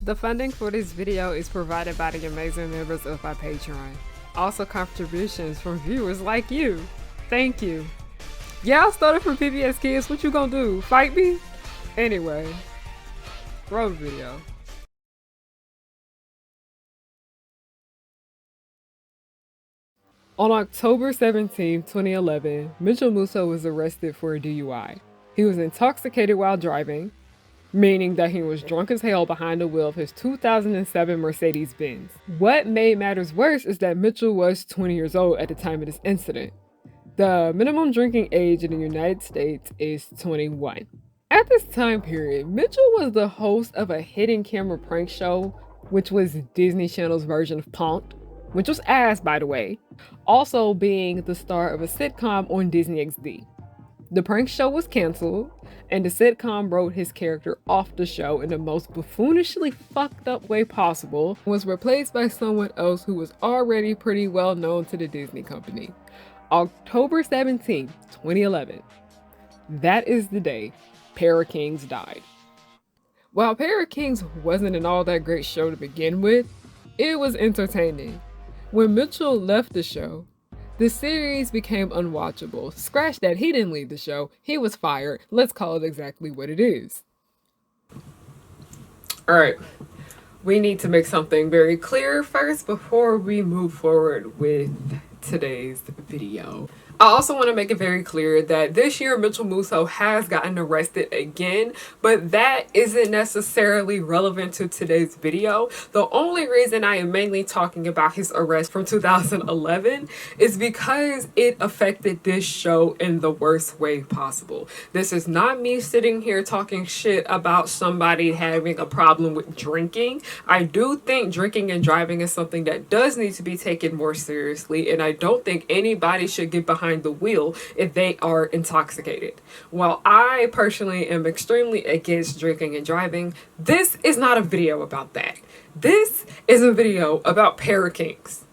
The funding for this video is provided by the amazing members of my Patreon. Also contributions from viewers like you. Thank you. Yeah, I started from PBS Kids. What you gonna do? Fight me? Anyway, roll the video. On October 17, 2011, Mitchell Musso was arrested for a DUI. He was intoxicated while driving, meaning that he was drunk as hell behind the wheel of his 2007 Mercedes-Benz. What made matters worse is that Mitchell was 20 years old at the time of this incident. The minimum drinking age in the United States is 21. At this time period, Mitchell was the host of a hidden camera prank show, which was Disney Channel's version of Punk'd, which was ass, by the way, also being the star of a sitcom on Disney XD. The prank show was canceled, and the sitcom wrote his character off the show in the most buffoonishly fucked up way possible, and was replaced by someone else who was already pretty well known to the Disney company. October 17, 2011. That is the day Para Kings died. While Para Kings wasn't an all that great show to begin with, it was entertaining. When Mitchell left the show, the series became unwatchable. Scratch that, he didn't leave the show. He was fired. Let's call it exactly what it is. Alright, we need to make something very clear first before we move forward with today's video. I also want to make it very clear that this year Mitchell Musso has gotten arrested again, but that isn't necessarily relevant to today's video. The only reason I am mainly talking about his arrest from 2011 is because it affected this show in the worst way possible. This is not me sitting here talking shit about somebody having a problem with drinking. I do think drinking and driving is something that does need to be taken more seriously, and I don't think anybody should get behind the wheel if they are intoxicated. While I personally am extremely against drinking and driving, this is not a video about that. This is a video about Para Kings.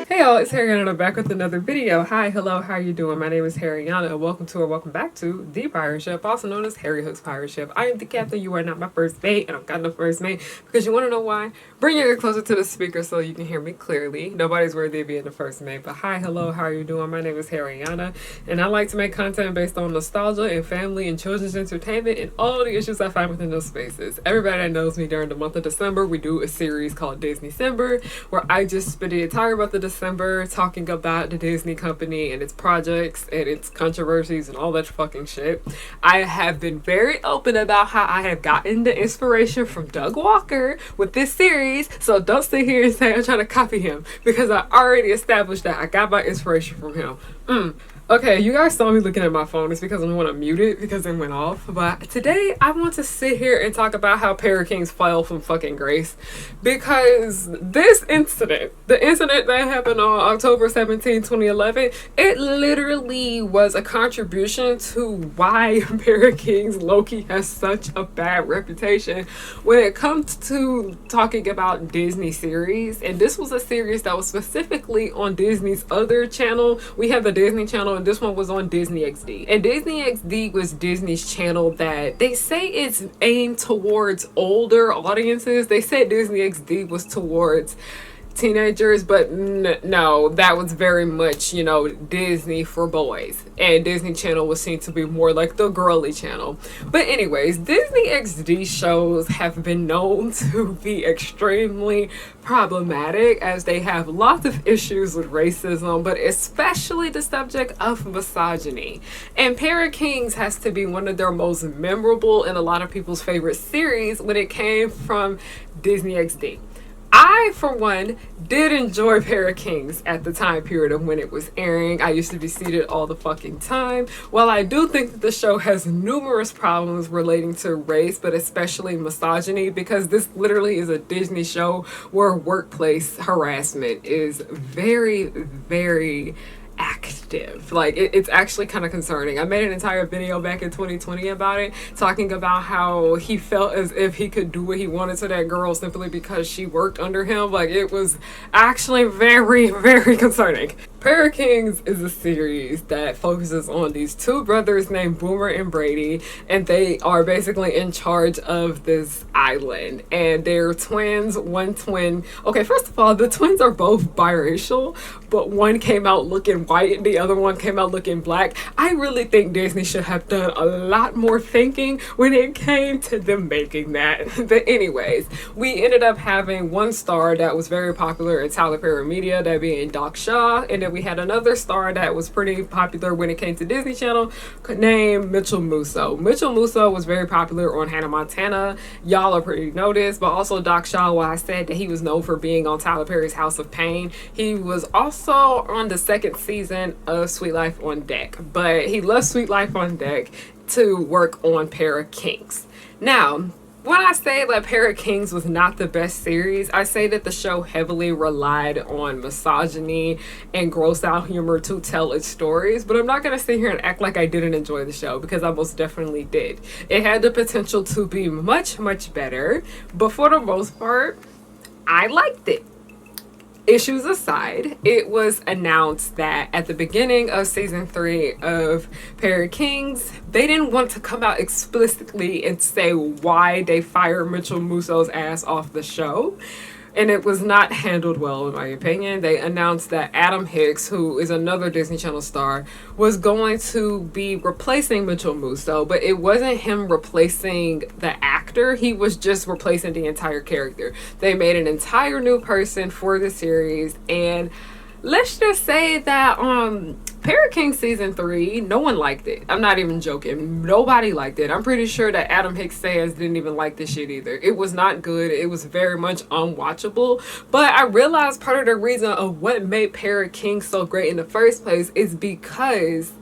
Hey y'all, it's Harriana back with another video. Hi, hello, how are you doing? My name is Harriana and welcome to or welcome back to The Pirate Ship, also known as Harry Hook's Pirate Ship. I am the captain, you are not my first mate, and I've got no first mate because you want to know why? Bring your ear closer to the speaker so you can hear me clearly. Nobody's worthy of being the first mate, but hi, hello, how are you doing? My name is Harriana and I like to make content based on nostalgia and family and children's entertainment and all the issues I find within those spaces. Everybody that knows me during the month of December, we do a series called Disney December where I just spend the entire month of December talking about the Disney company and its projects and its controversies and all that fucking shit. I have been very open about how I have gotten the inspiration from Doug Walker with this series, so don't sit here and say I'm trying to copy him because I already established that I got my inspiration from him. Okay, you guys saw me looking at my phone. It's because I want to mute it because it went off. But today I want to sit here and talk about how Para Kings fell from fucking grace. Because this incident, the incident that happened on October 17, 2011, it literally was a contribution to why Para Kings low-key has such a bad reputation when it comes to talking about Disney series. And this was a series that was specifically on Disney's other channel. We have the Disney Channel and this one was on Disney XD. And Disney XD was Disney's channel that they say it's aimed towards older audiences. They said Disney XD was towards teenagers, but no, that was very much, you know, Disney for boys, and Disney Channel was seen to be more like the girly channel. But anyways, Disney XD shows have been known to be extremely problematic as they have lots of issues with racism, but especially the subject of misogyny. And Para Kings has to be one of their most memorable and a lot of people's favorite series when it came from Disney XD. I, for one, did enjoy Pair of Kings at the time period of when it was airing. I used to be seated all the fucking time. While I do think that the show has numerous problems relating to race, but especially misogyny, because this literally is a Disney show where workplace harassment is very, very active. Like it's actually kind of concerning. I made an entire video back in 2020 about it, talking about how he felt as if he could do what he wanted to that girl simply because she worked under him. Like it was actually very, very concerning. Pair of Kings is a series that focuses on these two brothers named Boomer and Brady, and they are basically in charge of this island. And they're twins. One twin, okay, first of all, the twins are both biracial, but one came out looking white and the other one came out looking black. I really think Disney should have done a lot more thinking when it came to them making that. But anyways, we ended up having one star that was very popular in Tyler Perry Media, that being Doc Shaw, and then we had another star that was pretty popular when it came to Disney Channel named Mitchell Musso. Mitchell Musso was very popular on Hannah Montana. Y'all are pretty noticed, but also Doc Shaw, while I said that he was known for being on Tyler Perry's House of Pain, he was also on the second season of Sweet Life on Deck, but he left Sweet Life on Deck to work on Pair of Kings. Now, when I say that Pair of Kings was not the best series, I say that the show heavily relied on misogyny and gross out humor to tell its stories, but I'm not going to sit here and act like I didn't enjoy the show, because I most definitely did. It had the potential to be much, much better, but for the most part, I liked it. Issues aside, it was announced that at the beginning of season 3 of Pair of Kings, they didn't want to come out explicitly and say why they fired Mitchell Musso's ass off the show. And it was not handled well, in my opinion. They announced that Adam Hicks, who is another Disney Channel star, was going to be replacing Mitchell Musso, but it wasn't him replacing the actor. He was just replacing the entire character. They made an entire new person for the series, and let's just say that Pair of Kings season 3, no one liked it. I'm not even joking. Nobody liked it. I'm pretty sure that Adam Hicks fans didn't even like this shit either. It was not good. It was very much unwatchable. But I realized part of the reason of what made Pair of Kings so great in the first place is because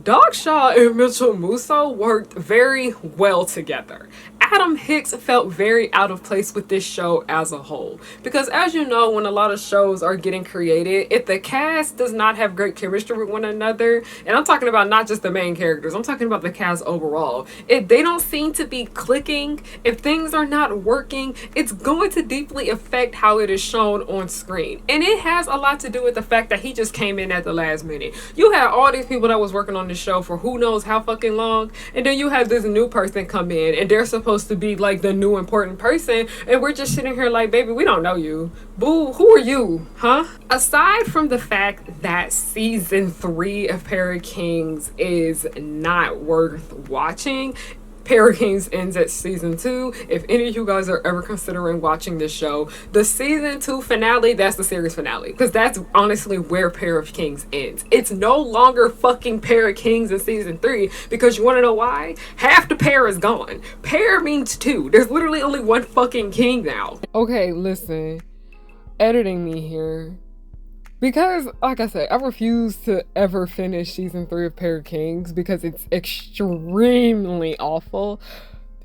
Doc Shaw and Mitchell Musso worked very well together. Adam Hicks felt very out of place with this show as a whole. Because as you know, when a lot of shows are getting created, if the cast does not have great chemistry with one another, and I'm talking about not just the main characters, I'm talking about the cast overall. If they don't seem to be clicking, if things are not working, it's going to deeply affect how it is shown on screen. And it has a lot to do with the fact that he just came in at the last minute. You had all these people that was working on the show for who knows how fucking long, and then you have this new person come in and they're supposed to be like the new important person, and we're just sitting here like, baby, we don't know you. Boo, who are you, huh? Aside from the fact that season 3 of Pair of Kings is not worth watching, Pair of Kings ends at season 2. If any of you guys are ever considering watching this show, the season 2 finale, that's the series finale, because that's honestly where Pair of Kings ends. It's no longer fucking Pair of Kings in season 3, because you want to know why? Half the pair is gone. Pair means 2. There's literally only one fucking king now. Okay, listen, editing me here. Because, like I said, I refuse to ever finish season 3 of Pair of Kings because it's extremely awful.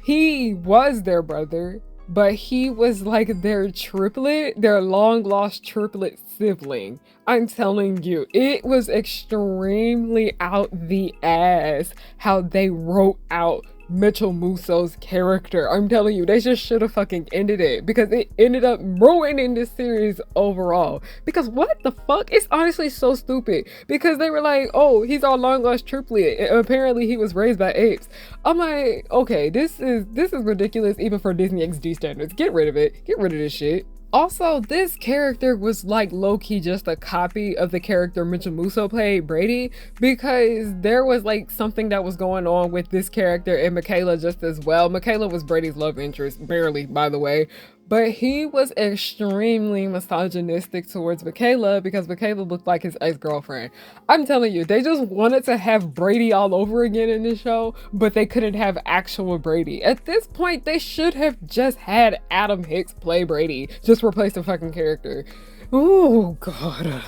He was their brother, but he was like their triplet, their long lost triplet sibling. I'm telling you, it was extremely out the ass how they wrote out Mitchell Musso's character. I'm telling you, they just should have fucking ended it, because it ended up ruining this series overall. Because what the fuck? It's honestly so stupid, because they were like, oh, he's our long lost triplet, and apparently he was raised by apes. I'm like, okay, this is ridiculous even for Disney XD standards. Get rid of it. Get rid of this shit. Also, this character was like low-key just a copy of the character Mitchell Musso played, Brady, because there was like something that was going on with this character and Michaela just as well. Michaela was Brady's love interest, barely, by the way. But he was extremely misogynistic towards Michaela because Michaela looked like his ex-girlfriend. I'm telling you, they just wanted to have Brady all over again in this show, but they couldn't have actual Brady. At this point, they should have just had Adam Hicks play Brady. Just replace the fucking character. Oh, God.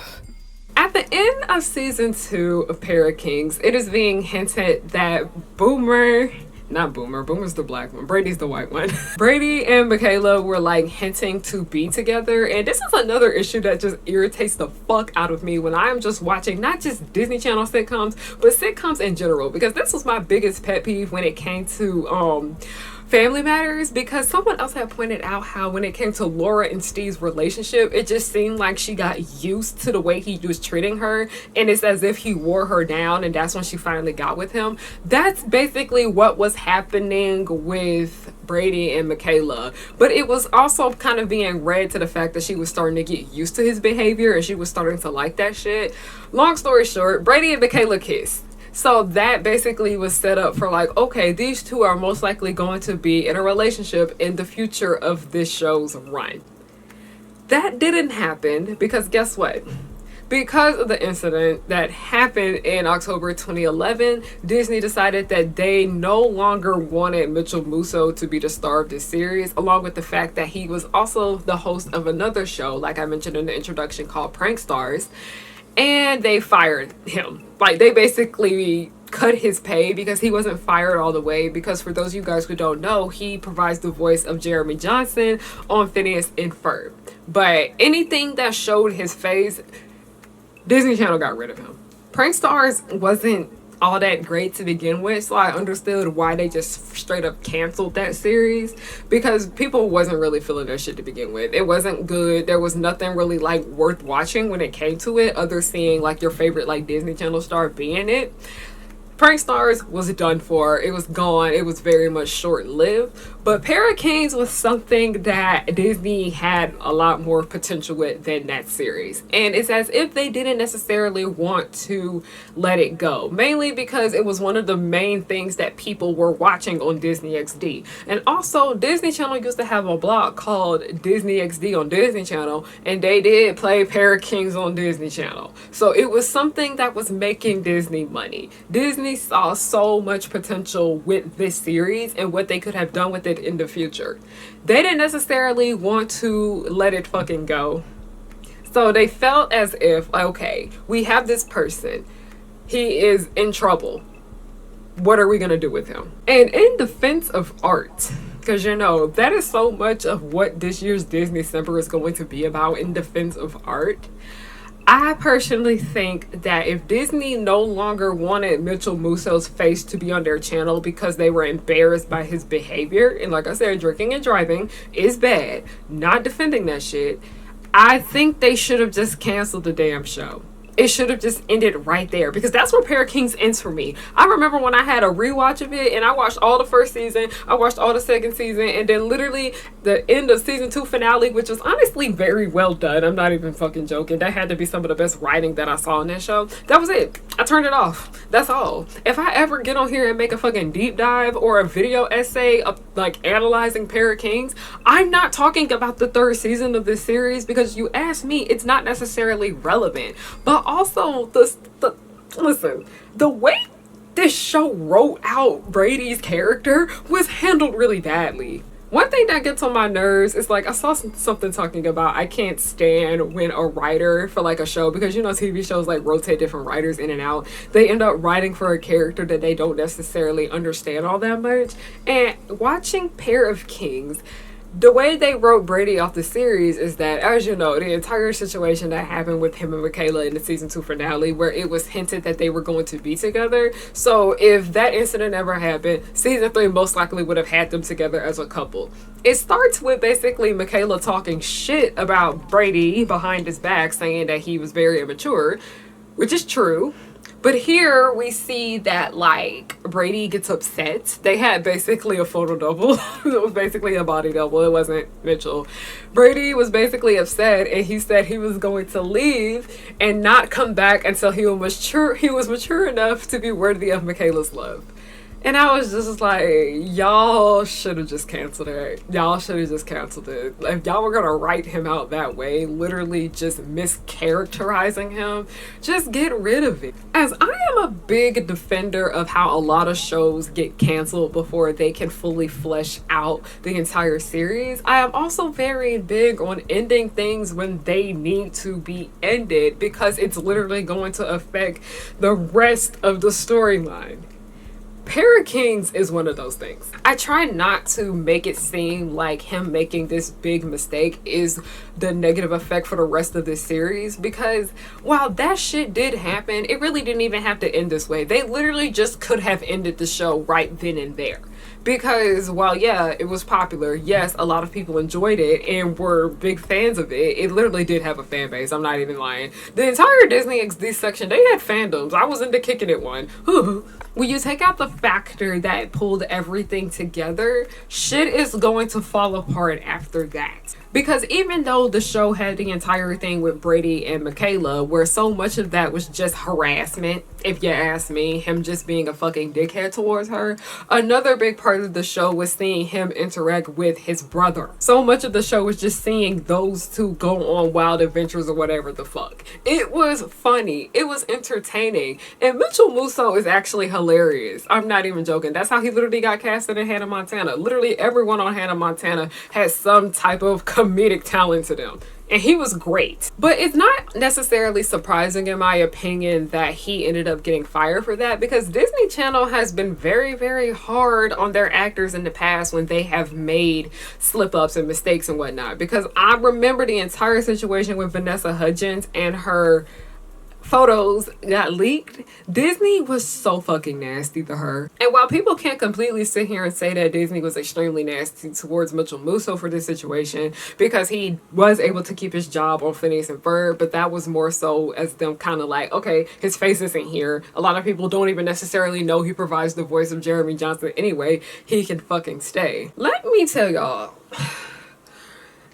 At the end of season 2 of Pair of Kings, it is being hinted that Boomer's the black one, Brady's the white one. Brady and Michaela were like hinting to be together, and this is another issue that just irritates the fuck out of me when I'm just watching not just Disney Channel sitcoms, but sitcoms in general, because this was my biggest pet peeve when it came to Family Matters, because someone else had pointed out how when it came to Laura and Steve's relationship, it just seemed like she got used to the way he was treating her, and it's as if he wore her down, and that's when she finally got with him. That's basically what was happening with Brady and Michaela, but it was also kind of being read to the fact that she was starting to get used to his behavior and she was starting to like that shit. Long story short, Brady and Michaela kissed. So that basically was set up for like, okay, these two are most likely going to be in a relationship in the future of this show's run. That didn't happen because guess what? Because of the incident that happened in October 2011, Disney decided that they no longer wanted Mitchell Musso to be the star of this series, along with the fact that he was also the host of another show, like I mentioned in the introduction, called Prank Stars. And they fired him. Like, they basically cut his pay because he wasn't fired all the way, because for those of you guys who don't know, he provides the voice of Jeremy Johnson on Phineas and Ferb. But anything that showed his face, Disney Channel got rid of him. Prank Stars wasn't all that great to begin with, so I understood why they just straight up canceled that series, because people wasn't really feeling their shit to begin with. It wasn't good. There was nothing really like worth watching when it came to it, other seeing like your favorite like Disney Channel star being it. Prank Stars was done for. It was gone. It was very much short-lived. But Pair of Kings was something that Disney had a lot more potential with than that series. And it's as if they didn't necessarily want to let it go. Mainly because it was one of the main things that people were watching on Disney XD. And also, Disney Channel used to have a blog called Disney XD on Disney Channel. And they did play Pair of Kings on Disney Channel. So it was something that was making Disney money. Disney saw so much potential with this series and what they could have done with it in the future. They didn't necessarily want to let it fucking go. So they felt as if, okay, we have this person. He is in trouble. What are we going to do with him? And in defense of art, because you know, that is so much of what this year's Disney December is going to be about, in defense of art. I personally think that if Disney no longer wanted Mitchell Musso's face to be on their channel because they were embarrassed by his behavior, and like I said, drinking and driving is bad, not defending that shit, I think they should have just canceled the damn show. It should have just ended right there, because that's where Pair of Kings ends for me. I remember when I had a rewatch of it and I watched all the first season, I watched all the second season, and then literally the end of season 2 finale, which was honestly very well done. I'm not even fucking joking. That had to be some of the best writing that I saw in that show. That was it. I turned it off. That's all. If I ever get on here and make a fucking deep dive or a video essay of like analyzing Pair of Kings, I'm not talking about the 3rd season of this series, because you ask me, it's not necessarily relevant. But also, listen, the way this show wrote out Brady's character was handled really badly. One thing that gets on my nerves is, like, I saw something talking about I can't stand when a writer for like a show, because you know TV shows like rotate different writers in and out, they end up writing for a character that they don't necessarily understand all that much. And watching Pair of Kings, the way they wrote Brady off the series is that, as you know, the entire situation that happened with him and Michaela in the season 2 finale, where it was hinted that they were going to be together. So if that incident ever happened, season 3 most likely would have had them together as a couple. It starts with basically Michaela talking shit about Brady behind his back, saying that he was very immature, which is true. But here we see that, like, Brady gets upset. They had basically a photo double. It was basically a body double. It wasn't Mitchell. Brady was basically upset, and he said he was going to leave and not come back until he was mature enough to be worthy of Michaela's love. And I was just like, y'all should have just canceled it. Y'all should have just canceled it. If y'all were gonna write him out that way, literally just mischaracterizing him, just get rid of it. As I am a big defender of how a lot of shows get canceled before they can fully flesh out the entire series, I am also very big on ending things when they need to be ended because it's literally going to affect the rest of the storyline. Para Kings is one of those things. I try not to make it seem like him making this big mistake is the negative effect for the rest of this series, because while that shit did happen, it really didn't even have to end this way. They literally just could have ended the show right then and there. Because while yeah, it was popular, yes, a lot of people enjoyed it and were big fans of it, it literally did have a fan base. I'm not even lying. The entire Disney XD section, they had fandoms. I was into kicking it one. When you take out the factor that pulled everything together, shit is going to fall apart after that. Because even though the show had the entire thing with Brady and Michaela, where so much of that was just harassment, if you ask me, him just being a fucking dickhead towards her, another big part of the show was seeing him interact with his brother. So much of the show was just seeing those two go on wild adventures or whatever the fuck. It was funny. It was entertaining. And Mitchell Musso is actually hilarious. I'm not even joking. That's how he literally got casted in Hannah Montana. Literally everyone on Hannah Montana has some type of comedic talent to them. And he was great. But it's not necessarily surprising, in my opinion, that he ended up getting fired for that, because Disney Channel has been very, very hard on their actors in the past when they have made slip-ups and mistakes and whatnot. Because I remember the entire situation with Vanessa Hudgens and her photos got leaked. Disney was so fucking nasty to her. And while people can't completely sit here and say that Disney was extremely nasty towards Mitchell Musso for this situation, because he was able to keep his job on Phineas and Ferb, but that was more so as them kind of like, okay, his face isn't here. A lot of people don't even necessarily know he provides the voice of Jeremy Johnson anyway. He can fucking stay. Let me tell y'all,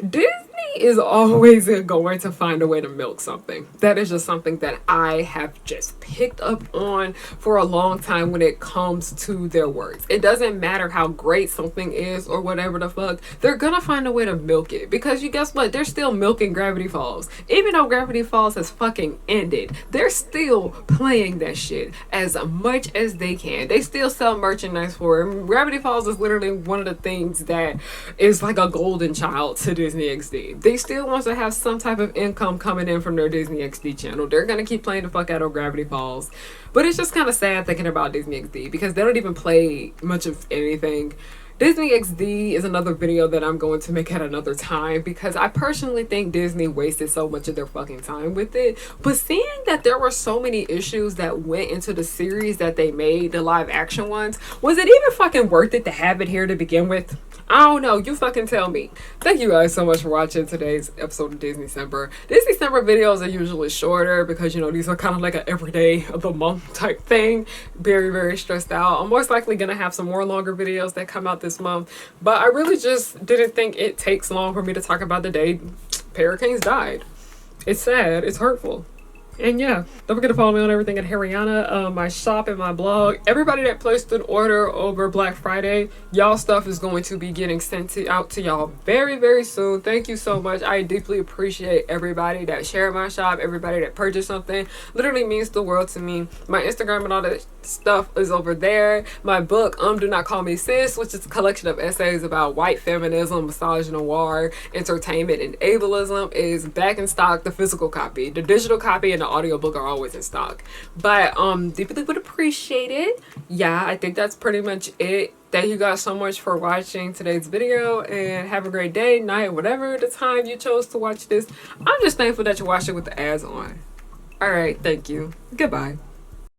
Disney is always going to find a way to milk something. That is just something that I have just picked up on for a long time when it comes to their works. It doesn't matter how great something is or whatever the fuck, they're gonna find a way to milk it. Because you guess what? They're still milking Gravity Falls. Even though Gravity Falls has fucking ended, they're still playing that shit as much as they can. They still sell merchandise for it. Gravity Falls is literally one of the things that is like a golden child to Disney XD. They still want to have some type of income coming in from their Disney XD channel. They're gonna keep playing the fuck out of Gravity Falls. But it's just kind of sad thinking about Disney XD because they don't even play much of anything. Disney XD is another video that I'm going to make at another time because I personally think Disney wasted so much of their fucking time with it. But seeing that there were so many issues that went into the series that they made, the live action ones, was it even fucking worth it to have it here to begin with? I don't know. You fucking tell me. Thank you guys so much for watching today's episode of Disney December. Disney December videos are usually shorter because, you know, these are kind of like an everyday of the month type thing. Very, very stressed out. I'm most likely going to have some more longer videos that come out this month. But I really just didn't think it takes long for me to talk about the day Para Kings died. It's sad. It's hurtful. And yeah, don't forget to follow me on everything at Harryana, my shop and my blog. Everybody that placed an order over Black Friday, y'all stuff is going to be getting sent out to y'all very, very soon. Thank you so much. I deeply appreciate everybody that shared my shop, everybody that purchased something. Literally means the world to me. My Instagram and all that stuff is over there. My book, Do Not Call Me Sis, which is a collection of essays about white feminism, misogynoir, entertainment, and ableism, is back in stock. The physical copy, the digital copy, and the audiobook are always in stock. But deeply would appreciate it. Yeah, I think that's pretty much it. Thank you guys so much for watching today's video, and have a great day, night, whatever the time you chose to watch this. I'm just thankful that you watched it with the ads on. All right, thank you. Goodbye.